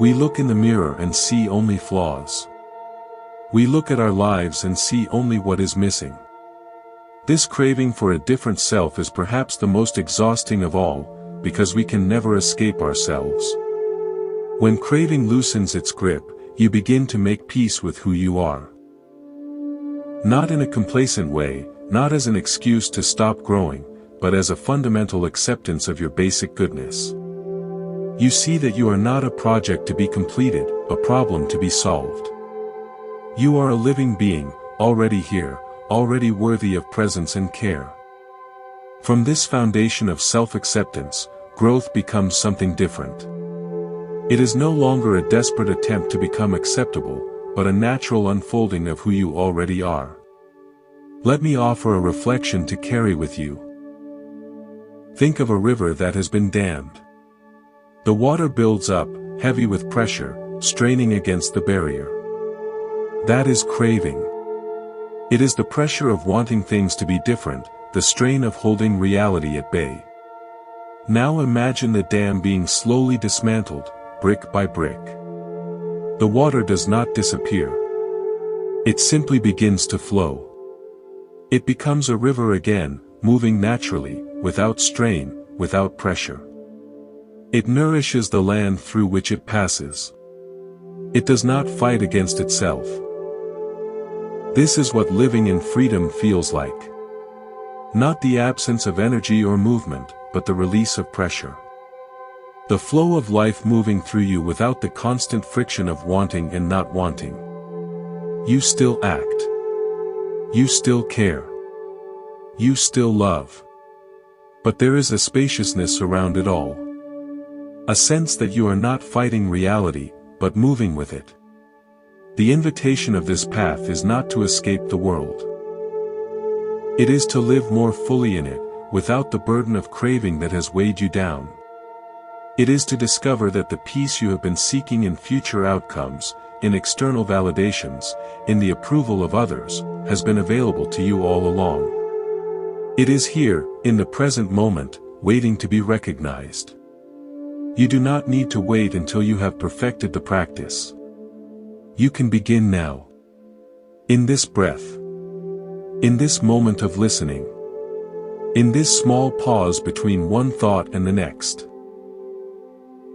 We look in the mirror and see only flaws. We look at our lives and see only what is missing. This craving for a different self is perhaps the most exhausting of all, because we can never escape ourselves. When craving loosens its grip, you begin to make peace with who you are. Not in a complacent way, not as an excuse to stop growing, but as a fundamental acceptance of your basic goodness. You see that you are not a project to be completed, a problem to be solved. You are a living being, already here, already worthy of presence and care. From this foundation of self-acceptance, growth becomes something different. It is no longer a desperate attempt to become acceptable, but a natural unfolding of who you already are. Let me offer a reflection to carry with you. Think of a river that has been dammed. The water builds up, heavy with pressure, straining against the barrier. That is craving. It is the pressure of wanting things to be different, the strain of holding reality at bay. Now imagine the dam being slowly dismantled, brick by brick. The water does not disappear. It simply begins to flow. It becomes a river again, moving naturally, without strain, without pressure. It nourishes the land through which it passes. It does not fight against itself. This is what living in freedom feels like. Not the absence of energy or movement, but the release of pressure. The flow of life moving through you without the constant friction of wanting and not wanting. You still act. You still care. You still love. But there is a spaciousness around it all. A sense that you are not fighting reality, but moving with it. The invitation of this path is not to escape the world. It is to live more fully in it, without the burden of craving that has weighed you down. It is to discover that the peace you have been seeking in future outcomes, in external validations, in the approval of others, has been available to you all along. It is here, in the present moment, waiting to be recognized. You do not need to wait until you have perfected the practice. You can begin now. In this breath. In this moment of listening. In this small pause between one thought and the next.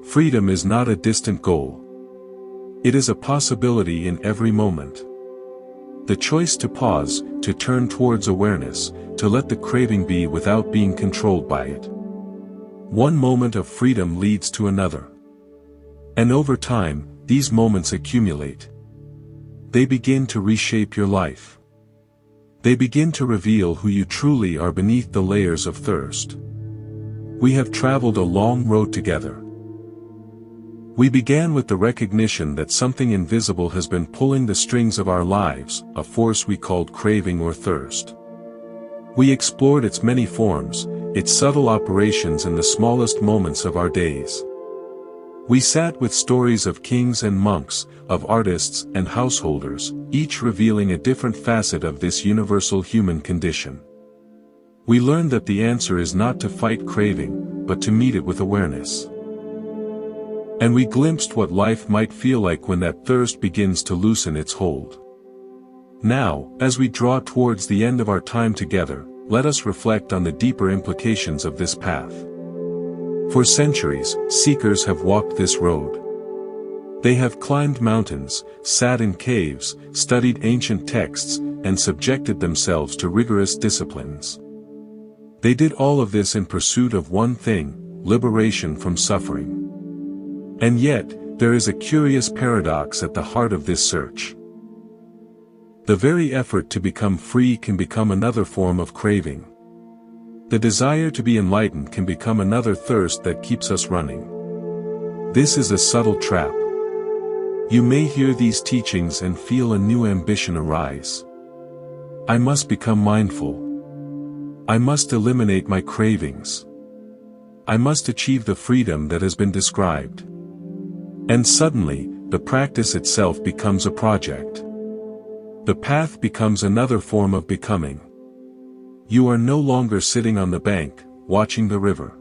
Freedom is not a distant goal. It is a possibility in every moment. The choice to pause, to turn towards awareness, to let the craving be without being controlled by it. One moment of freedom leads to another. And over time, these moments accumulate. They begin to reshape your life. They begin to reveal who you truly are beneath the layers of thirst. We have traveled a long road together. We began with the recognition that something invisible has been pulling the strings of our lives, a force we called craving or thirst. We explored its many forms, its subtle operations in the smallest moments of our days. We sat with stories of kings and monks, of artists and householders, each revealing a different facet of this universal human condition. We learned that the answer is not to fight craving, but to meet it with awareness. And we glimpsed what life might feel like when that thirst begins to loosen its hold. Now, as we draw towards the end of our time together, let us reflect on the deeper implications of this path. For centuries, seekers have walked this road. They have climbed mountains, sat in caves, studied ancient texts, and subjected themselves to rigorous disciplines. They did all of this in pursuit of one thing, liberation from suffering. And yet, there is a curious paradox at the heart of this search. The very effort to become free can become another form of craving. The desire to be enlightened can become another thirst that keeps us running. This is a subtle trap. You may hear these teachings and feel a new ambition arise. I must become mindful. I must eliminate my cravings. I must achieve the freedom that has been described. And suddenly, the practice itself becomes a project. The path becomes another form of becoming. You are no longer sitting on the bank, watching the river.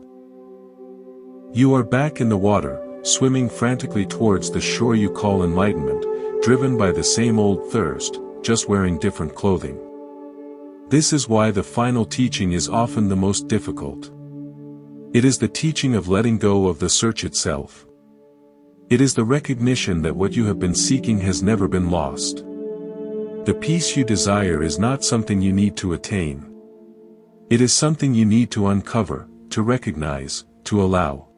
You are back in the water, swimming frantically towards the shore you call enlightenment, driven by the same old thirst, just wearing different clothing. This is why the final teaching is often the most difficult. It is the teaching of letting go of the search itself. It is the recognition that what you have been seeking has never been lost. The peace you desire is not something you need to attain. It is something you need to uncover, to recognize, to allow.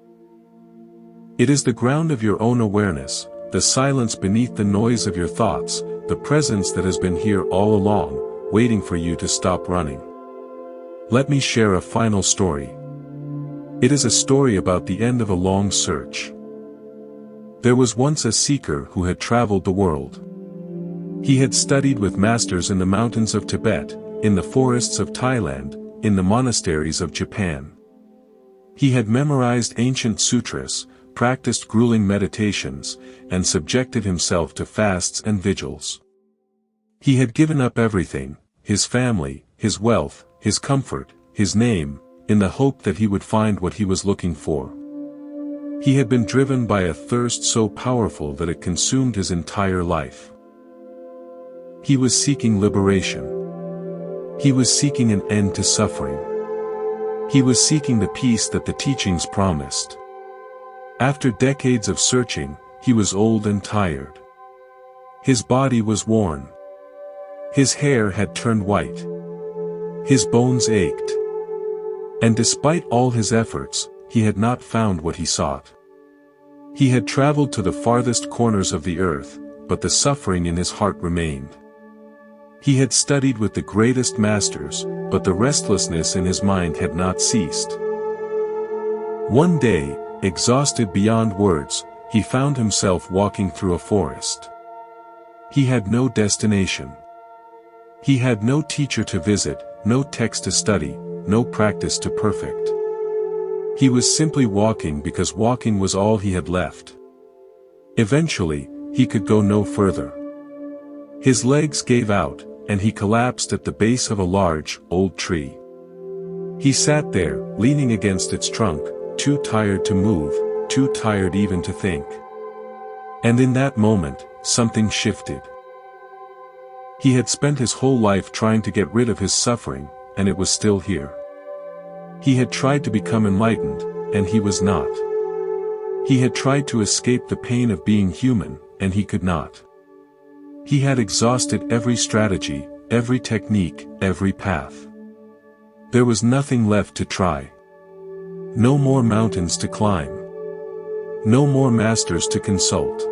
It is the ground of your own awareness, the silence beneath the noise of your thoughts, the presence that has been here all along, waiting for you to stop running. Let me share a final story. It is a story about the end of a long search. There was once a seeker who had traveled the world. He had studied with masters in the mountains of Tibet, in the forests of Thailand, in the monasteries of Japan. He had memorized ancient sutras, practiced grueling meditations, and subjected himself to fasts and vigils. He had given up everything, his family, his wealth, his comfort, his name, in the hope that he would find what he was looking for. He had been driven by a thirst so powerful that it consumed his entire life. He was seeking liberation. He was seeking an end to suffering. He was seeking the peace that the teachings promised. After decades of searching, he was old and tired. His body was worn. His hair had turned white. His bones ached. And despite all his efforts, he had not found what he sought. He had traveled to the farthest corners of the earth, but the suffering in his heart remained. He had studied with the greatest masters, but the restlessness in his mind had not ceased. One day, exhausted beyond words, he found himself walking through a forest. He had no destination. He had no teacher to visit, no text to study, no practice to perfect. He was simply walking because walking was all he had left. Eventually, he could go no further. His legs gave out, and he collapsed at the base of a large, old tree. He sat there, leaning against its trunk, too tired to move, too tired even to think. And in that moment, something shifted. He had spent his whole life trying to get rid of his suffering, and it was still here. He had tried to become enlightened, and he was not. He had tried to escape the pain of being human, and he could not. He had exhausted every strategy, every technique, every path. There was nothing left to try. No more mountains to climb. No more masters to consult.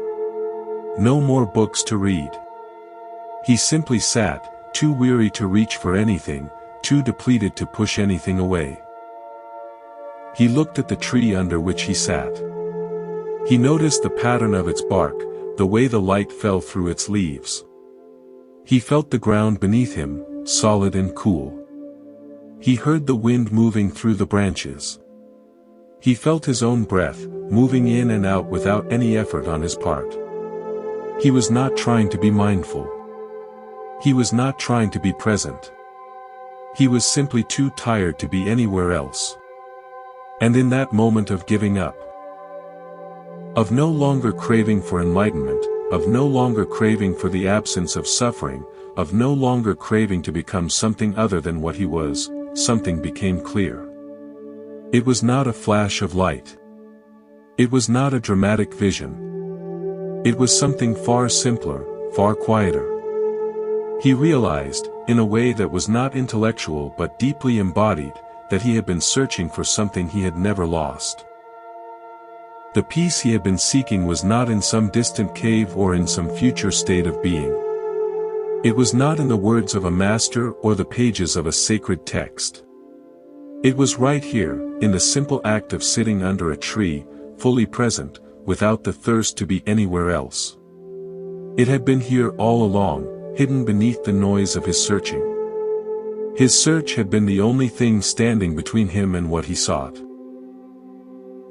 No more books to read. He simply sat, too weary to reach for anything, too depleted to push anything away. He looked at the tree under which he sat. He noticed the pattern of its bark, the way the light fell through its leaves. He felt the ground beneath him, solid and cool. He heard the wind moving through the branches. He felt his own breath, moving in and out without any effort on his part. He was not trying to be mindful. He was not trying to be present. He was simply too tired to be anywhere else. And in that moment of giving up, of no longer craving for enlightenment, of no longer craving for the absence of suffering, of no longer craving to become something other than what he was, something became clear. It was not a flash of light. It was not a dramatic vision. It was something far simpler, far quieter. He realized, in a way that was not intellectual but deeply embodied, that he had been searching for something he had never lost. The peace he had been seeking was not in some distant cave or in some future state of being. It was not in the words of a master or the pages of a sacred text. It was right here, in the simple act of sitting under a tree, fully present, without the thirst to be anywhere else. It had been here all along, hidden beneath the noise of his searching. His search had been the only thing standing between him and what he sought.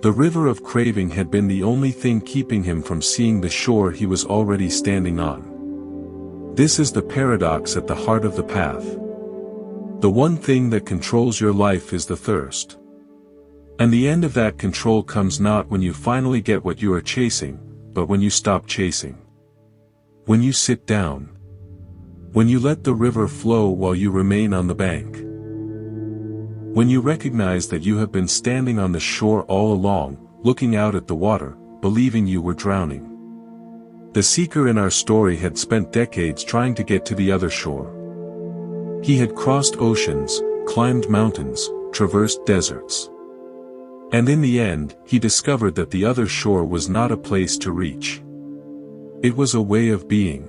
The river of craving had been the only thing keeping him from seeing the shore he was already standing on. This is the paradox at the heart of the path. The one thing that controls your life is the thirst. And the end of that control comes not when you finally get what you are chasing, but when you stop chasing. When you sit down. When you let the river flow while you remain on the bank. When you recognize that you have been standing on the shore all along, looking out at the water, believing you were drowning. The seeker in our story had spent decades trying to get to the other shore. He had crossed oceans, climbed mountains, traversed deserts. And in the end, he discovered that the other shore was not a place to reach. It was a way of being.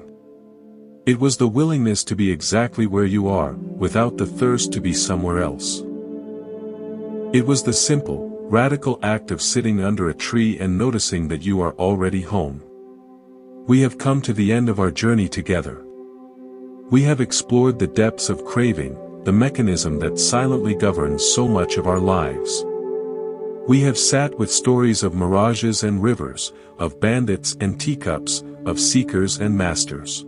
It was the willingness to be exactly where you are, without the thirst to be somewhere else. It was the simple, radical act of sitting under a tree and noticing that you are already home. We have come to the end of our journey together. We have explored the depths of craving, the mechanism that silently governs so much of our lives. We have sat with stories of mirages and rivers, of bandits and teacups, of seekers and masters.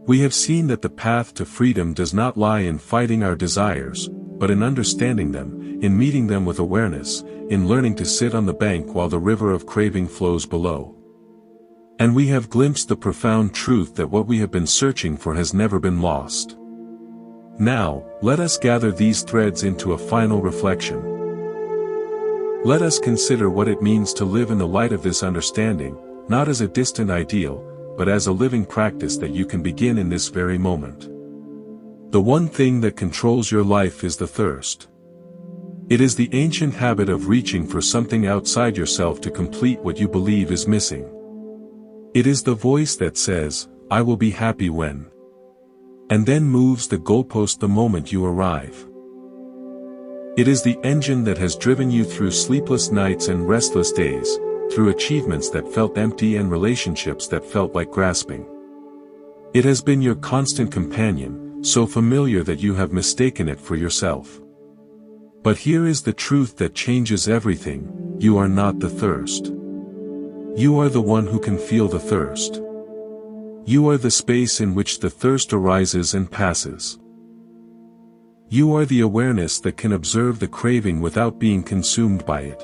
We have seen that the path to freedom does not lie in fighting our desires, but in understanding them, in meeting them with awareness, in learning to sit on the bank while the river of craving flows below. And we have glimpsed the profound truth that what we have been searching for has never been lost. Now, let us gather these threads into a final reflection. Let us consider what it means to live in the light of this understanding, not as a distant ideal, but as a living practice that you can begin in this very moment. The one thing that controls your life is the thirst. It is the ancient habit of reaching for something outside yourself to complete what you believe is missing. It is the voice that says, "I will be happy when," and then moves the goalpost the moment you arrive. It is the engine that has driven you through sleepless nights and restless days, through achievements that felt empty and relationships that felt like grasping. It has been your constant companion, so familiar that you have mistaken it for yourself. But here is the truth that changes everything: you are not the thirst. You are the one who can feel the thirst. You are the space in which the thirst arises and passes. You are the awareness that can observe the craving without being consumed by it.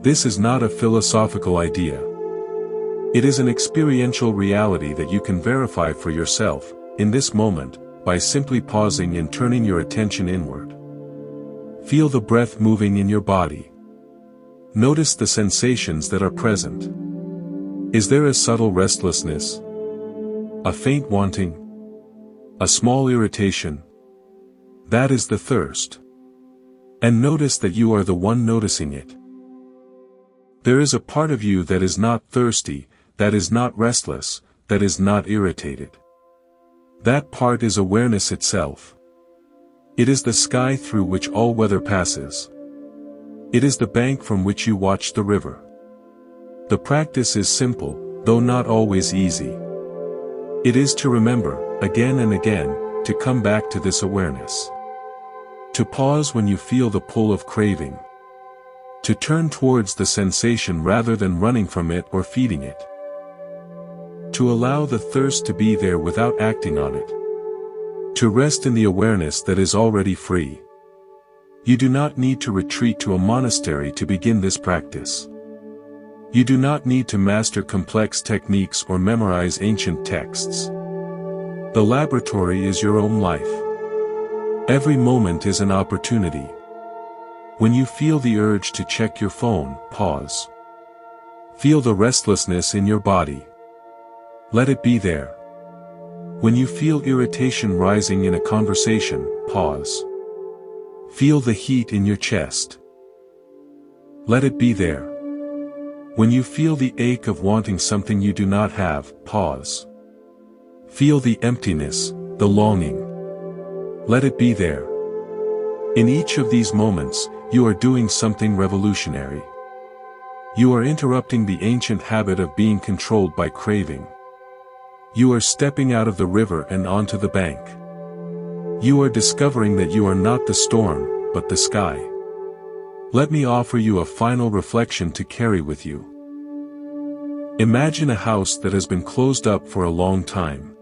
This is not a philosophical idea. It is an experiential reality that you can verify for yourself, in this moment, by simply pausing and turning your attention inward. Feel the breath moving in your body. Notice the sensations that are present. Is there a subtle restlessness? A faint wanting? A small irritation? That is the thirst. And notice that you are the one noticing it. There is a part of you that is not thirsty, that is not restless, that is not irritated. That part is awareness itself. It is the sky through which all weather passes. It is the bank from which you watch the river. The practice is simple, though not always easy. It is to remember, again and again, to come back to this awareness. To pause when you feel the pull of craving. To turn towards the sensation rather than running from it or feeding it. To allow the thirst to be there without acting on it. To rest in the awareness that is already free. You do not need to retreat to a monastery to begin this practice. You do not need to master complex techniques or memorize ancient texts. The laboratory is your own life. Every moment is an opportunity. When you feel the urge to check your phone, pause. Feel the restlessness in your body. Let it be there. When you feel irritation rising in a conversation, pause. Feel the heat in your chest. Let it be there. When you feel the ache of wanting something you do not have, pause. Feel the emptiness, the longing. Let it be there. In each of these moments, you are doing something revolutionary. You are interrupting the ancient habit of being controlled by craving. You are stepping out of the river and onto the bank. You are discovering that you are not the storm, but the sky. Let me offer you a final reflection to carry with you. Imagine a house that has been closed up for a long time.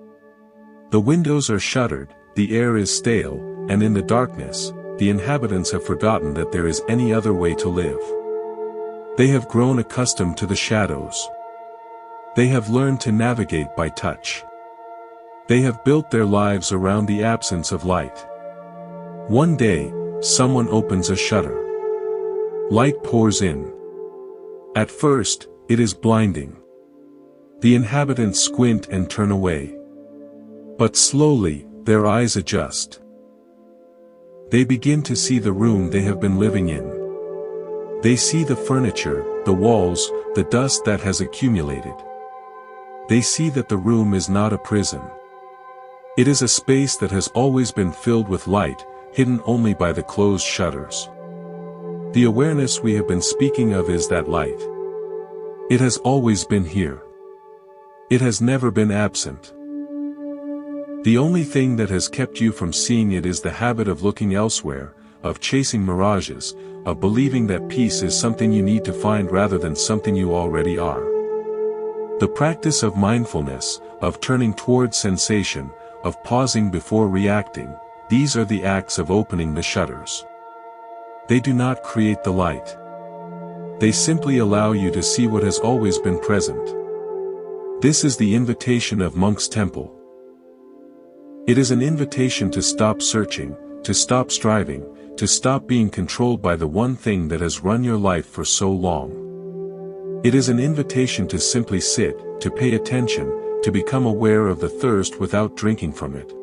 The windows are shuttered, the air is stale, and in the darkness, the inhabitants have forgotten that there is any other way to live. They have grown accustomed to the shadows. They have learned to navigate by touch. They have built their lives around the absence of light. One day, someone opens a shutter. Light pours in. At first, it is blinding. The inhabitants squint and turn away. But slowly, their eyes adjust. They begin to see the room they have been living in. They see the furniture, the walls, the dust that has accumulated. They see that the room is not a prison. It is a space that has always been filled with light, hidden only by the closed shutters. The awareness we have been speaking of is that light. It has always been here. It has never been absent. The only thing that has kept you from seeing it is the habit of looking elsewhere, of chasing mirages, of believing that peace is something you need to find rather than something you already are. The practice of mindfulness, of turning towards sensation, of pausing before reacting, these are the acts of opening the shutters. They do not create the light. They simply allow you to see what has always been present. This is the invitation of Monk's Temple. It is an invitation to stop searching, to stop striving, to stop being controlled by the one thing that has run your life for so long. It is an invitation to simply sit, to pay attention, to become aware of the thirst without drinking from it.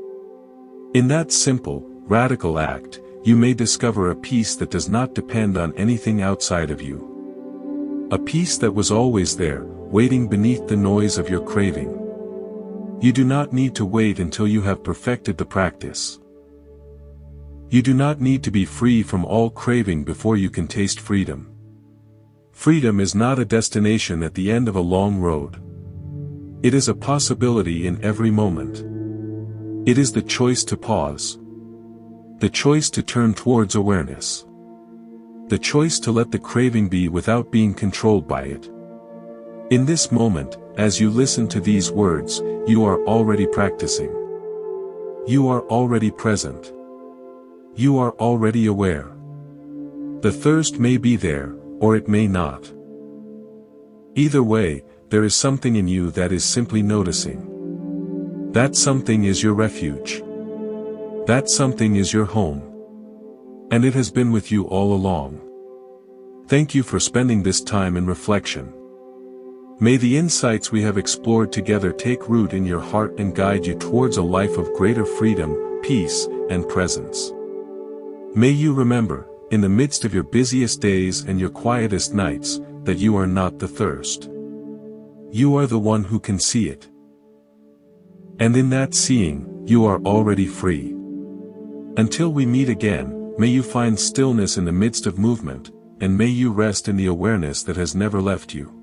In that simple, radical act, you may discover a peace that does not depend on anything outside of you. A peace that was always there, waiting beneath the noise of your craving. You do not need to wait until you have perfected the practice. You do not need to be free from all craving before you can taste freedom. Freedom is not a destination at the end of a long road. It is a possibility in every moment. It is the choice to pause. The choice to turn towards awareness. The choice to let the craving be without being controlled by it. In this moment, as you listen to these words, you are already practicing. You are already present. You are already aware. The thirst may be there, or it may not. Either way, there is something in you that is simply noticing. That something is your refuge. That something is your home. And it has been with you all along. Thank you for spending this time in reflection. May the insights we have explored together take root in your heart and guide you towards a life of greater freedom, peace, and presence. May you remember, in the midst of your busiest days and your quietest nights, that you are not the thirst. You are the one who can see it. And in that seeing, you are already free. Until we meet again, may you find stillness in the midst of movement, and may you rest in the awareness that has never left you.